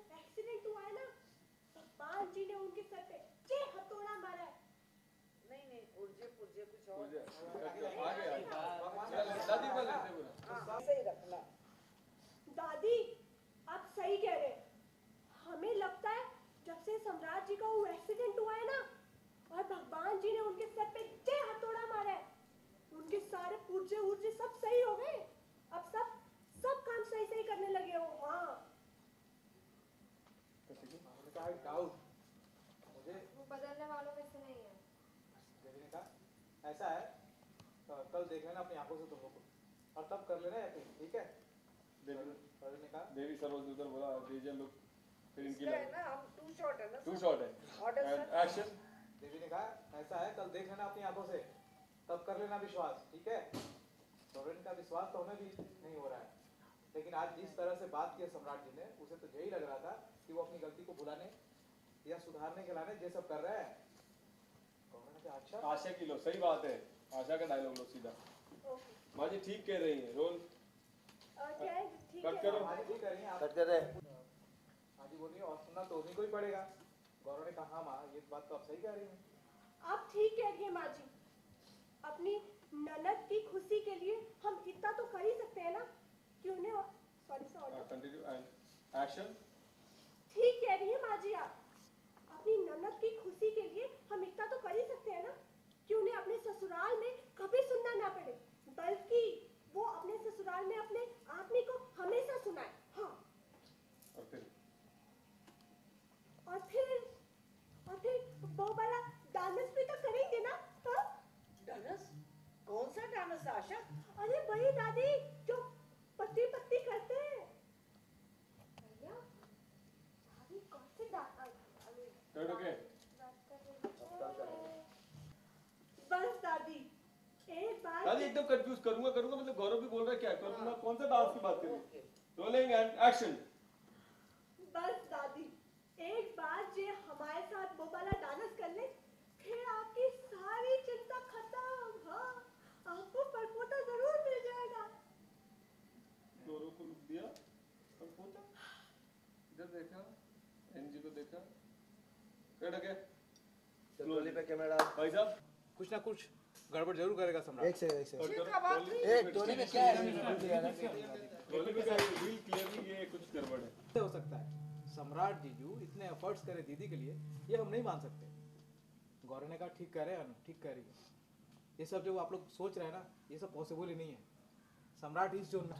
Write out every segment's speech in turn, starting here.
Accident हुआ है ना, भगवान जी ने उनके सर पे जे हथौड़ा मारा है। नहीं नहीं, पुर्जे पुर्जे कुछ और दादी बोल रहे थे पूरा सही रखना। दादी आप सही कह रहे हैं। हमें लगता है जब से सम्राट जी का वो एक्सीडेंट हुआ है ना, और भगवान जी ने उनके सर पे जे हथौड़ा मारा है, उनके सारे पुर्जे उर्जे सब सही हो गए। अब सब काम सही सही करने लगे हो। हाँ डाउट मुझे वो बदलने वालों में से नहीं है। देवी ने कहा ऐसा है, कल देख लेना अपनी आंखों से तुम लोग को, और तब कर लेना यकीन, ठीक है? देवी ने कहा, देवी सरोज उधर बोला डीजे लोग फिर इनकी इसका है ना, हम टू शॉट है ना, टू शॉट है ऑर्डर एंड सर। एक्शन। देवी ने कहा ऐसा है, कल देख लेना अपनी आंखों से, तब कर लेना विश्वास, ठीक है? सोरेन का विश्वास तो हमें भी नहीं हो रहा है, लेकिन आज जिस तरह से बात की सम्राट जी ने, उसे तो यही लग रहा था कि वो अपनी गलती को भुलाने या सुधारने के लाने ये सब कर रहे हैं। अच्छा आशा की लो, सही बात है, आशा का डायलॉग लो सीधा। माँ जी ठीक कह रही है, रोल कट करो। माँ जी ठीक कर रही हैं, कट कर रहे हैं। माँ जी बोल रही है और सुनना तो उन्हीं को ही पड़ेगा। गौरव ने कहा हाँ माँ, ये बात तो आप सही कह रही हैं। आप ठीक कह रही हैं माँ जी। अपनी ननद की खुशी के लिए हम इतना तो कर ही सकते हैं ना कि उन्हें कंटिन्यू एंड एक्शन। ठीक कह रही हैं माँ जी आप। अपनी ननद की खुशी के लिए हम इतना तो कर ही सकते हैं ना कि उन्हें अपने ससुराल में कभी सुनना ना पड़े, बल्कि वो अपने ससुराल में अपने आदमी को हमेशा सुनाए। हाँ और फिर वो वाला डांस भी तो करेंगे ना? हाँ? डांस? कौन सा डांस आशा? अरे वही दादी जो पत्ती पत्ती करते हैं। भैया भाभी कौन से बस दादी एक बार दादी एकदम कंफ्यूज करूंगा मतलब गौरव भी बोल रहा है क्या करूंगा, कौन सा डांस की बात कर रही है? Rolling and action. बस दादी एक बार जे हमारे साथ वो वाला डांस कर ले, फिर आपकी सारी चिंता खत्म। हाँ आपको परपोटा जरूर मिल जाएगा। गौरव को लुक दिया परपोटा, इधर देखा, एनजी को देखा, कट गया। ट्रॉली पे कैमरा। भाई साहब कुछ ना कुछ गड़बड़ जरूर करेगा सम्राट। एक सेकंड एक ट्रॉली में क्या है? ट्रॉली में रील क्लियरली ये कुछ गड़बड़ है। हो सकता है सम्राट जीजू इतने एफर्ट्स करे दीदी के लिए, ये हम नहीं मान सकते। गौरव ने कहा ठीक कह रहे हैं, ठीक कह रही है। ये सब जो आप लोग सोच रहे हैं ना, ये सब पॉसिबल ही नहीं है। सम्राट इस जोन में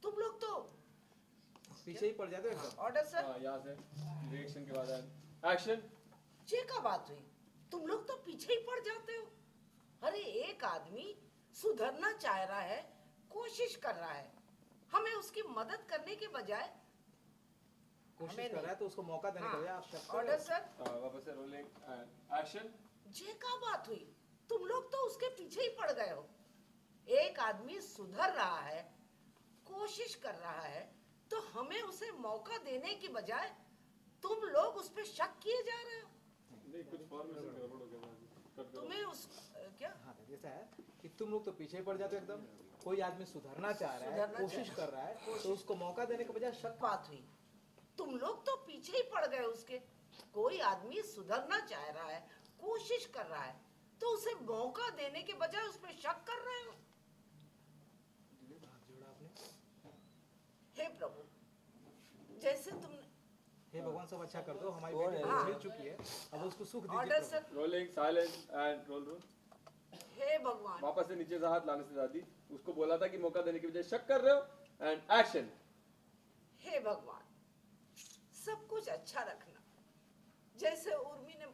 तुम लोग तो पीछे ही पड़ जाते हो एकदम। Order sir. हाँ यहाँ से रिएक्शन के बाद एक्शन। ये क्या बात हुई? तुम लोग तो पीछे ही पड़ जाते हो। अरे एक आदमी सुधरना चाह रहा है, कोशिश कर रहा है, हमें उसकी मदद करने के बजाय कोशिश कर रहा है तो उसको मौका देने के बजाय आप शक कर रहे ऑर्डर हो। सर। वापस से रोलिंग एंड एक्शन। ये क्या बात हुई? तुम लोग तो उसके पीछे ही पड़ गए हो। एक आदमी सुधर रहा है, कोशिश कर रहा है, तो हमें उसे मौका देने की बजाय तुम लोग उस पे शक किए जा रहे हो। नहीं कुछ फॉर्मेशन गड़बड़ हो गया। तुम्हें उस क्या? हाँ ऐसा है कि तुम लोग तो पीछे ही पड़ जाते हो एकदम। कोई आदमी सुधरना चाह रहा है, कोशिश कर रहा है, तो उसको मौका देने के बजाय शक। बात हुई? तुम लोग तो पीछे ही पड़ गए उसके। कोई आदमी सुधरना चाह रहा है, कोशिश कर रहा है, तो उसे मौका देने के बजाय उस पे शक कर रहे हो। हे प्रभु, जैसे तुमने हे भगवान सब अच्छा कर दो, हमारी कौन बेटी है? झेल चुकी है, अब उसको सुख दीजिए ऑर्डर प्रभु। Sir. Rolling silence and roll. हे भगवान। वापस से नीचे से हाथ लाने से दादी उसको बोला था कि मौका देने की बजाय शक कर रहे हो एंड एक्शन। हे भगवान, सब कुछ अच्छा रखना। जैसे उर्मी ने।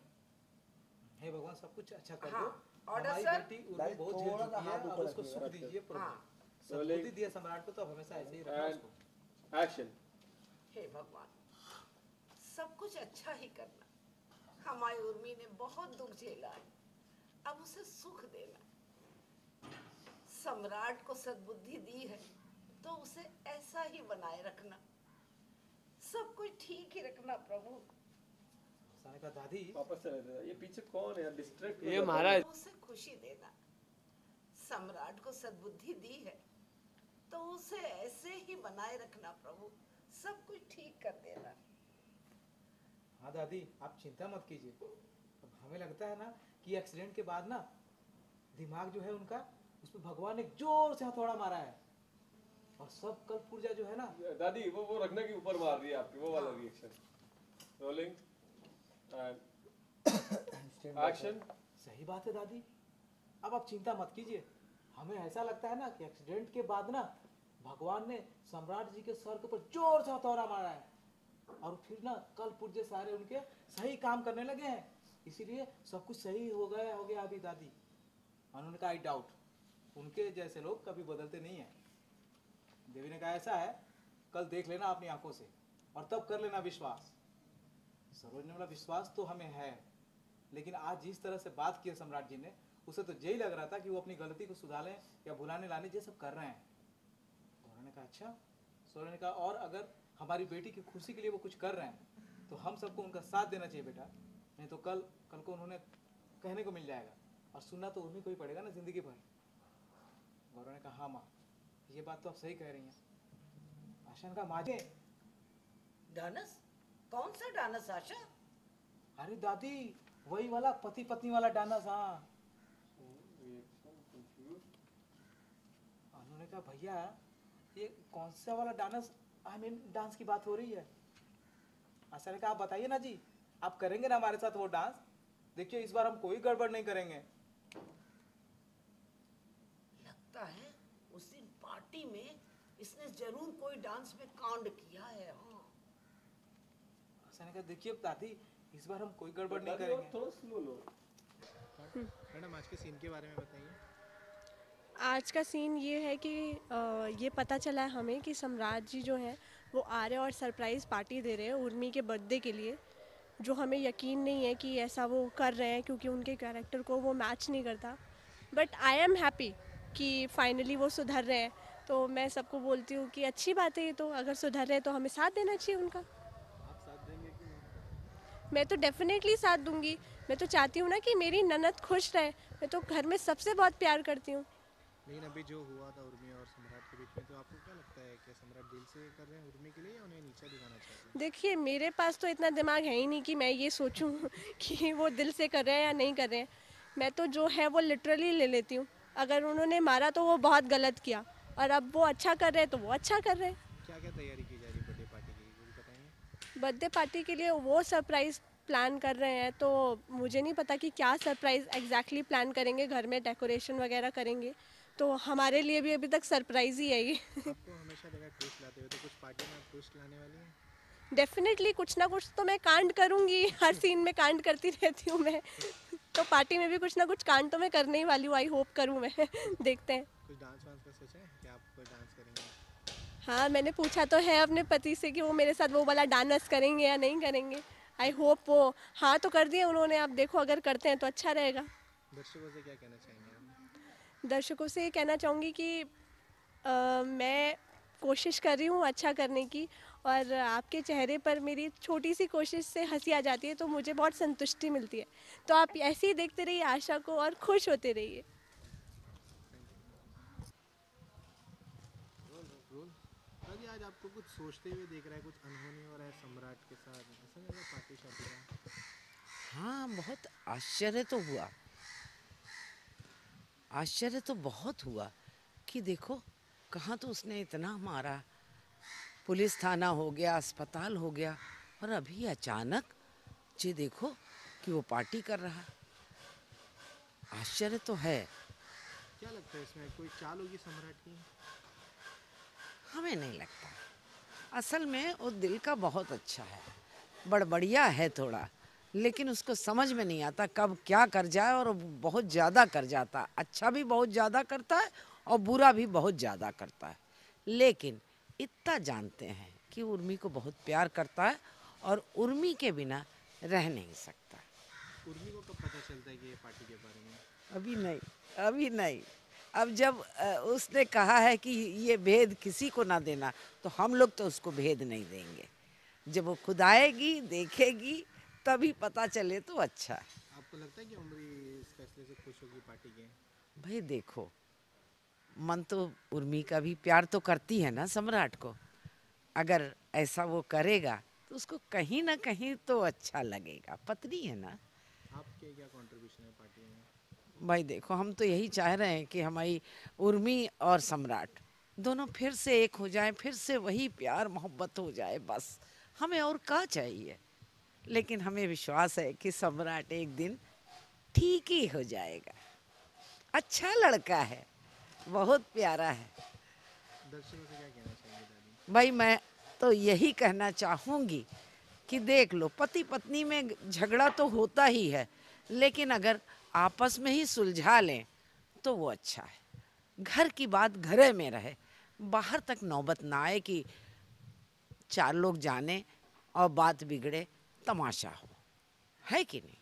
हे भगवान सब कुछ अच्छा कर हाँ, दो, ऑर्डर हमारी सर। बेटी उर्मी बहुत झेल थोड़ा सा चुकी है, हाथ अब ऊपर उसको सुख रखिए, दीजिए प्रभु। हाँ। सद्बुद्धि दिया सम्राट को, तो अब हमेशा ऐसे ही रखना एंड उसको। एक्शन। हे भगवान, सब कुछ अच्छा ही करना। हमारी उर्मी ने बहुत दुख झेला है, अब उसे सुख देना। सम्राट को सद्बुद्धि दी है, तो उसे ऐसा ही बनाए रखना। सब कुछ ठीक ही रखना प्रभु। साने का दादी वापस से ये पीछे कौन है यार, डिस्ट्रैक्ट। ये महाराज उसे खुशी देना। सम्राट को सद्बुद्धि दी है, तो उसे ऐसे ही बनाए रखना प्रभु। सब कुछ ठीक कर देना। हाँ दादी, आप चिंता मत कीजिए। अब हमें लगता है ना कि एक्सीडेंट के बाद ना दिमाग जो है उनका, उसमें भगवान ने जोर से हथौड़ा मारा है और सब कल पुर्जा जो है ना। दादी वो रखने के ऊपर मार रही है आपकी, वो वाला रिएक्शन। Rolling and action. सही बात है दादी, अब आप चिंता मत कीजिए। हमें ऐसा लगता है ना कि एक्सीडेंट के बाद ना भगवान ने सम्राट जी के सर के ऊपर जोर से हथौड़ा मारा है और फिर ना कल पुर्जे सारे उनके सही काम करने लगे हैं, इसीलिए सब कुछ सही हो गया अभी दादी। उन्होंने कहा आई डाउट, उनके जैसे लोग कभी बदलते नहीं हैं। देवी ने कहा ऐसा है, कल देख लेना अपनी आंखों से और तब कर लेना विश्वास। सरोज ने बोला विश्वास तो हमें है, लेकिन आज जिस तरह से बात की सम्राट जी ने, उसे तो यही लग रहा था कि वो अपनी गलती को सुधारने या भुलाने लाने ये सब कर रहे हैं। उन्होंने कहा अच्छा। सरोज ने कहा और अगर हमारी बेटी की खुशी के लिए वो कुछ कर रहे हैं तो हम सबको उनका साथ देना चाहिए बेटा, नहीं तो कल को उन्होंने कहने को मिल जाएगा और सुनना तो उन्हीं को ही पड़ेगा ना जिंदगी भर। गौरव ने कहा हाँ माँ, ये बात तो आप सही कह रही हैं। आशा ने कहा माँ जी। डानस? कौन सा डानस आशा? अरे दादी वही वाला पति पत्नी वाला डांस। हाँ। उन्होंने कहा भैया ये कौन सा वाला डांस, आई मीन डांस की बात हो रही है। आशा ने कहा आप बताइए ना जी, आप करेंगे ना हमारे साथ वो डांस? देखिए इस बार हम कोई गड़बड़ नहीं करेंगे। लगता है उस दिन पार्टी में इसने जरूर कोई डांस में कांड किया है। हाँ। आशा ने कहा देखिए दादी इस बार हम कोई गड़बड़ नहीं दादी करेंगे। थोड़ा स्लो लो। मैडम आज के सीन के बारे में बताइए। आज का सीन ये है कि ये पता चला है हमें कि सम्राट जी जो हैं वो आ रहे हैं और सरप्राइज़ पार्टी दे रहे हैं उर्मी के बर्थडे के लिए, जो हमें यकीन नहीं है कि ऐसा वो कर रहे हैं क्योंकि उनके कैरेक्टर को वो मैच नहीं करता। बट आई एम हैप्पी कि फाइनली वो सुधर रहे हैं, तो मैं सबको बोलती हूँ कि अच्छी बात है ये, तो अगर सुधर रहे हैं तो हमें साथ देना चाहिए उनका। आप साथ देंगे कि नहीं? मैं तो डेफिनेटली साथ दूंगी। मैं तो चाहती हूँ ना कि मेरी ननद खुश रहे। मैं तो घर में सबसे बहुत प्यार करती हूँ। लेकिन अभी जो हुआ था उर्मी और सम्राट के बीच में, तो आपको क्या लगता है कि सम्राट दिल से कर रहे हैं उर्मी के लिए या उन्हें नीचा दिखाना चाहते हैं? देखिए मेरे पास तो इतना दिमाग है ही नहीं कि मैं ये सोचूं कि वो दिल से कर रहे हैं या नहीं कर रहे हैं। मैं तो जो है वो लिटरली ले लेती हूँ। अगर उन्होंने मारा तो वो बहुत गलत किया, और अब वो अच्छा कर रहे हैं तो वो अच्छा कर रहे हैं। क्या क्या तैयारी की जा रही है बर्थडे पार्टी की, कुछ बताएंगे? बर्थडे पार्टी के लिए वो सरप्राइज़ प्लान कर रहे हैं, तो मुझे नहीं पता कि क्या सरप्राइज़ एग्जैक्टली प्लान करेंगे। घर में डेकोरेशन वगैरह करेंगे, तो हमारे लिए भी अभी तक सरप्राइज़ ही है ये। आपको हमेशा लगा ट्विस्ट लाते हुए, तो कुछ पार्टी में आप ट्विस्ट लाने वाली हैं? डेफिनेटली कुछ ना कुछ तो मैं कांड करूंगी। हर सीन में कांड करती रहती हूँ मैं, तो पार्टी में भी कुछ ना कुछ कांड तो मैं करने ही वाली हूँ। आई होप करूँ मैं। देखते हैं। कुछ डांस वांस का सोचा है कि आप कोई डांस करेंगे? हाँ मैंने पूछा तो है अपने पति से कि वो मेरे साथ वो वाला डांस करेंगे या नहीं करेंगे। आई होप वो हाँ तो कर दिए उन्होंने। आप देखो अगर करते हैं तो अच्छा रहेगा। दर्शकों से क्या कहना चाहेंगे आप? दर्शकों से ये कहना चाहूँगी कि मैं कोशिश कर रही हूँ अच्छा करने की, और आपके चेहरे पर मेरी छोटी सी कोशिश से हंसी आ जाती है तो मुझे बहुत संतुष्टि मिलती है। तो आप ऐसे ही देखते रहिए आशा को और खुश होते रहिए। रोल अभी आज आपको कुछ सोचते हुए देख रहा है, कुछ अनहोनी हो रहा है सम्राट के साथ, ऐसा नहीं लगा पार्टी शार्टी का? हाँ, बहुत आश्चर्य तो हुआ। आश्चर्य तो बहुत हुआ कि देखो कहाँ तो उसने इतना मारा, पुलिस थाना हो गया, अस्पताल हो गया, और अभी अचानक जी देखो कि वो पार्टी कर रहा। आश्चर्य तो है। क्या लगता है इसमें कोई चाल होगी सम्राट की? हमें नहीं लगता। असल में वो दिल का बहुत अच्छा है, बड़बड़िया है थोड़ा, लेकिन उसको समझ में नहीं आता कब क्या कर जाए, और बहुत ज़्यादा कर जाता। अच्छा भी बहुत ज़्यादा करता है और बुरा भी बहुत ज़्यादा करता है। लेकिन इतना जानते हैं कि उर्मी को बहुत प्यार करता है और उर्मी के बिना रह नहीं सकता। उर्मी को कब पता चलता है कि ये पार्टी के बारे में? अभी नहीं, अभी नहीं। अब जब उसने कहा है कि ये भेद किसी को ना देना, तो हम लोग तो उसको भेद नहीं देंगे। जब वो खुद आएगी, देखेगी, तभी पता चले तो अच्छा है। आपको लगता है कि उर्मी इस फैसले से खुश होगी पार्टी के? भाई देखो, मन तो उर्मी का भी प्यार तो करती है ना सम्राट को। अगर ऐसा वो करेगा तो उसको कहीं ना कहीं तो अच्छा लगेगा। पत्नी है ना। आपके क्या कंट्रीब्यूशन है पार्टी में? भाई देखो, हम तो यही चाह रहे हैं कि हमारी उर्मी और सम्राट दोनों फिर से एक हो जाएं, फिर से वही प्यार मोहब्बत हो जाए, बस हमें और क्या चाहिए। लेकिन हमें विश्वास है कि सम्राट एक दिन ठीक ही हो जाएगा। अच्छा लड़का है, बहुत प्यारा है। दर्शकों से क्या कहना चाहेंगे दादी? भाई मैं तो यही कहना चाहूँगी कि देख लो, पति पत्नी में झगड़ा तो होता ही है, लेकिन अगर आपस में ही सुलझा लें तो वो अच्छा है। घर की बात घरे में रहे, बाहर तक नौबत ना आए कि चार लोग जाने और बात बिगड़े, तमाशा हो, है कि नहीं?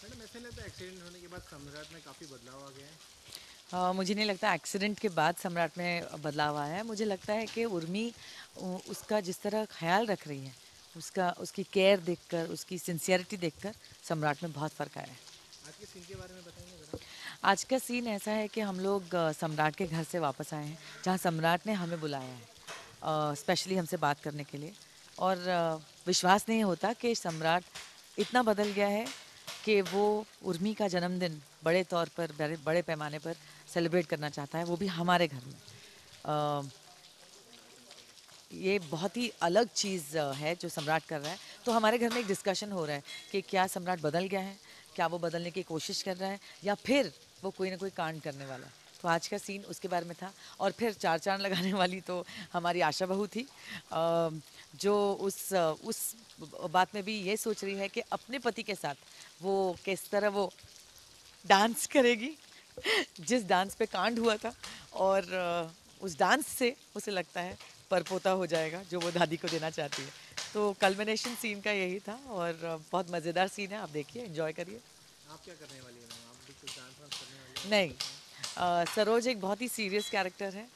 मैडम ऐसा लगता है एक्सीडेंट होने के बाद सम्राट में काफ़ी बदलाव आ गया है? मुझे नहीं लगता एक्सीडेंट के बाद सम्राट में बदलाव आया है। मुझे लगता है कि उर्मी उसका जिस तरह ख्याल रख रही है, उसकी केयर देखकर, उसकी सिंसियरिटी देखकर सम्राट में बहुत फ़र्क आया है। आज के सीन के बारे में बताएंगे ज़रा। आज का सीन ऐसा है कि हम लोग सम्राट के घर से वापस आए हैं, जहाँ सम्राट ने हमें बुलाया है स्पेशली हमसे बात करने के लिए। और विश्वास नहीं होता कि सम्राट इतना बदल गया है कि वो उर्मी का जन्मदिन बड़े तौर पर, बड़े पैमाने पर सेलिब्रेट करना चाहता है, वो भी हमारे घर में। ये बहुत ही अलग चीज़ है जो सम्राट कर रहा है। तो हमारे घर में एक डिस्कशन हो रहा है कि क्या सम्राट बदल गया है, क्या वो बदलने की कोशिश कर रहा है, या फिर वो कोई ना कोई कांड करने वाला है। तो आज का सीन उसके बारे में था। और फिर चार चांद लगाने वाली तो हमारी आशा बहू थी, जो उस बात में भी ये सोच रही है कि अपने पति के साथ वो किस तरह वो डांस करेगी जिस डांस पे कांड हुआ था, और उस डांस से उसे लगता है परपोता हो जाएगा जो वो दादी को देना चाहती है। तो कल्मिनेशन सीन का यही था, और बहुत मज़ेदार सीन है, आप देखिए, एंजॉय करिए। आप क्या करने वाली है मैम? आप भी कुछ डांस वांस करने वाली हैं? नहीं, सरोज एक बहुत ही सीरियस कैरेक्टर है।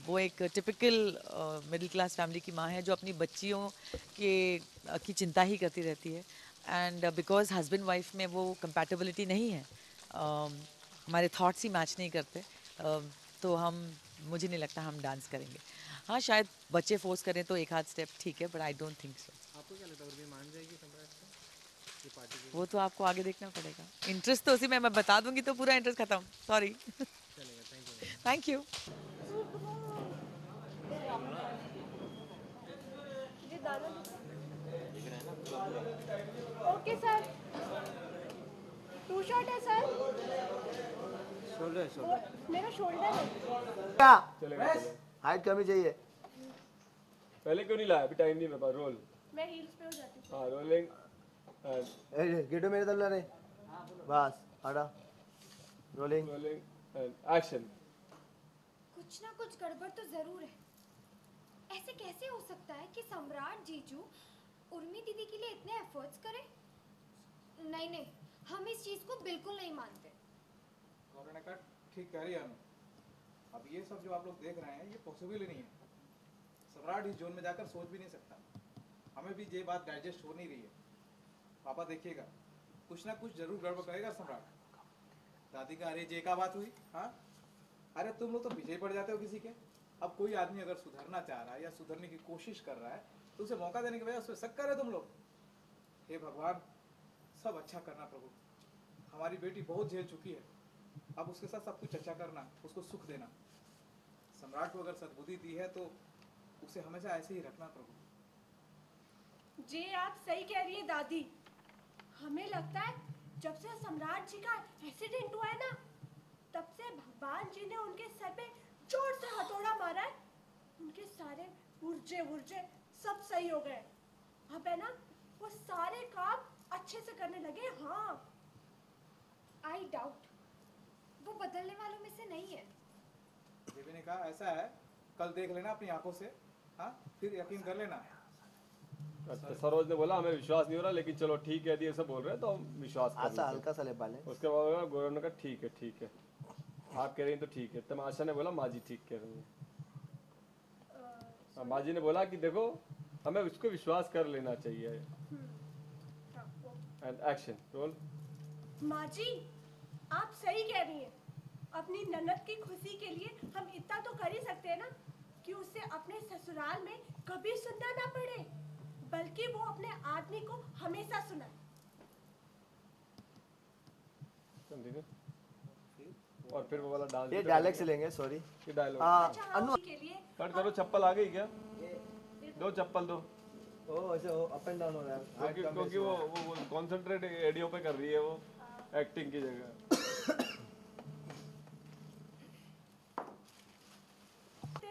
वो एक टिपिकल मिडिल क्लास फैमिली की माँ है जो अपनी बच्चियों की चिंता ही करती रहती है। एंड बिकॉज हस्बैंड वाइफ में वो कंपैटिबिलिटी नहीं है, हमारे थॉट्स ही मैच नहीं करते, तो मुझे नहीं लगता हम डांस करेंगे। हाँ, शायद बच्चे फोर्स करें तो एक हाथ स्टेप ठीक है, but I don't think so. आपको क्या लगता है उर्मी मान जाएगी सम्राट को ये पार्टी के? वो तो आपको आगे देखना पड़ेगा। इंटरेस्ट तो उसी में, मैं बता दूंगी तो पूरा इंटरेस्ट खत्म। सॉरी। चलेगा, थैंक यू। Thank you. ये दाना ओके सर, 2 शॉट है सर। मेरा शोल्डर है। क्या चलेगा चलेगा। हाइट कमी चाहिए? पहले क्यों नहीं लाया? अभी टाइम नहीं मेरे पास। रोल। मैं हील्स पे हो जाती हूँ। हाँ, रोलिंग। गिटो मेरे तरफ ला रहे। बस हटा। रोलिंग। Rolling and action. कुछ ना कुछ गड़बड़ तो जरूर है। ऐसे कैसे हो सकता है कि सम्राट जीजू उर्मी दीदी के लिए इतने एफर्ट्स करे? नहीं नहीं, हम इस चीज को बिल्कुल नहीं मानते। गौरव ने कहा ठीक कह रही है अनु। अब ये सब जो आप लोग देख रहे हैं ये पॉसिबल ही नहीं है। सम्राट इस जोन में जाकर सोच भी नहीं सकता। हमें भी ये बात डाइजेस्ट हो नहीं रही है। पापा देखिएगा, कुछ ना कुछ जरूर गड़बड़ करेगा सम्राट। दादी का अरे जे का बात हुई। हाँ, अरे तुम लोग तो पीछे ही पड़ जाते हो किसी के। अब कोई आदमी अगर सुधरना चाह रहा है या सुधरने की कोशिश कर रहा है तो उसे मौका देने के बजाय उस पर शक कर रहे तुम लोग। हे भगवान, सब अच्छा करना प्रभु। हमारी बेटी बहुत झेल चुकी है, अब उसके साथ सब कुछ अच्छा करना, उसको सुख देना। सम्राट को अगर सद्बुद्धि दी है तो उसे हमेशा ऐसे ही रखना प्रभु। जी आप सही कह रही है दादी। हमें लगता है जब से सम्राट जी का एक्सीडेंट हुआ है ना, तब से भगवान जी ने उनके सर पे जोर से हथौड़ा मारा है। उनके सारे पुर्जे सब सही हो गए। अब है ना, वो सारे काम अच्छे से करने लगे। हाँ, आई डाउट वो बदलने वालों में से नहीं है। देवी ने कहा ऐसा है, कल देख लेना अपनी आंखों से। हाँ, फिर यकीन कर लेना। अच्छा, सरोज ने बोला हमें विश्वास नहीं हो रहा, लेकिन चलो ठीक है, ये सब बोल रहे हैं तो हम विश्वास कर लेते हैं। हल्का सा ले पाले। उसके बाद गौरव ने कहा ठीक है, आप कह रही हैं तो ठीक है। तमाशा ने बोला माँ जी ठीक कह रही हैं। माँ जी ने बोला कि देखो हमें उसको विश्वास कर लेना चाहिए। And action role. माँ जी आप सही कह रही हैं। अपनी ननद की खुशी के लिए हम इतना तो कर ही सकते हैं ना कि उसे अपने ससुराल में कभी सुनना ना पड़े, बल्कि वो अपने आदमी को हमेशा सुनाए। ठीक है। और फिर वो वाला डांस ये डायलॉग से लेंगे, सॉरी। ये डायलॉग हाँ अच्छा, अनु हम के लिए कट करो। चप्पल आ गई क्या? दो चप्पल दो, ओ ऐसे अप एंड डाउन हो रहा है क्योंकि वो कंसंट्रेट एडियो पे कर रही है, वो एक्टिंग की जगह।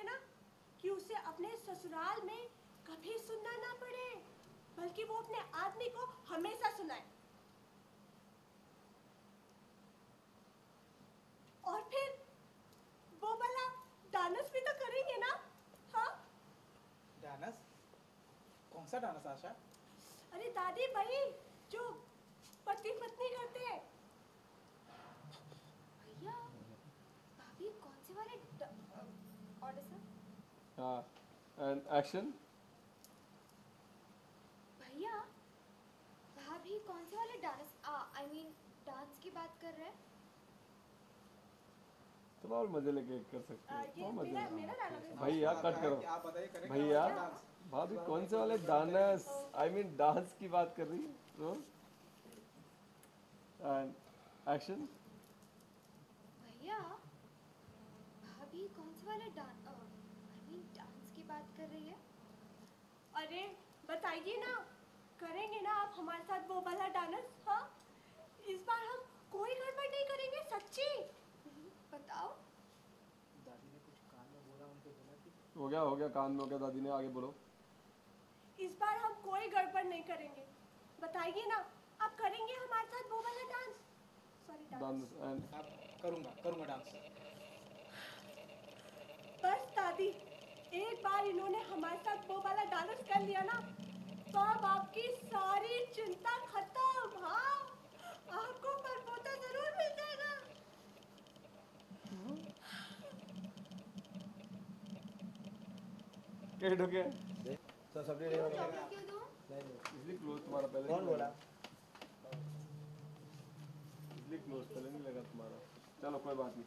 ना कि उसे अपने ससुराल में कभी सुनना ना पड़े, बल्कि वो अपने आदमी को हमेशा सुनाए। और फिर वो वाला डांस भी तो करेंगे ना? हाँ डांस? कौन सा डांस आशा? अरे दादी भाई, जो पति पत्नी करते हैं। भैया भाभी कौन से वाले ऑर्डर सर? हाँ, एंड एक्शन। भैया भाभी कौन से वाले डांस आई मीन डांस की बात कर रहे हैं? तो और मजे लेके कर सकते हैं। ये मेरा डायलॉग है। भैया कट करो। आप बताइए करेंगे भैया क्या डांस? भाभी कौन से वाले डांस, आई मीन डांस की बात कर रही है। And action. भैया भाभी कौन से वाले डांस आई मीन डांस की बात कर रही है? अरे बताइए ना, करेंगे ना आप हमारे साथ वो वाला डांस? हाँ, इस बार हम कोई गड़बड़ नहीं करेंगे, सच्ची। बताओ। दादी ने कुछ कान में बोला, उनको बोला कि हो गया कान में हो गया। दादी ने आगे बोलो। इस बार हम कोई गड़बड़ नहीं करेंगे, बताइए ना, आप करेंगे हमारे साथ वो वाला डांस? सॉरी डांस एंड आप करूँगा डांस। बस दादी, एक बार इन्होंने हमारे साथ वो वाला डांस कर लिया ना, तो अब आपकी सारी चिंता खत्म। हाँ, आपको परपोता जरूर मिल जाएगा। क्या ढुके? तो सब ले लो। चॉकलेट क्यों दूं? इसलिए क्लोज तुम्हारा पहले कौन नहीं बोला? लगा। इसलिए क्लोज पहले नहीं लगा तुम्हारा। चलो कोई बात नहीं।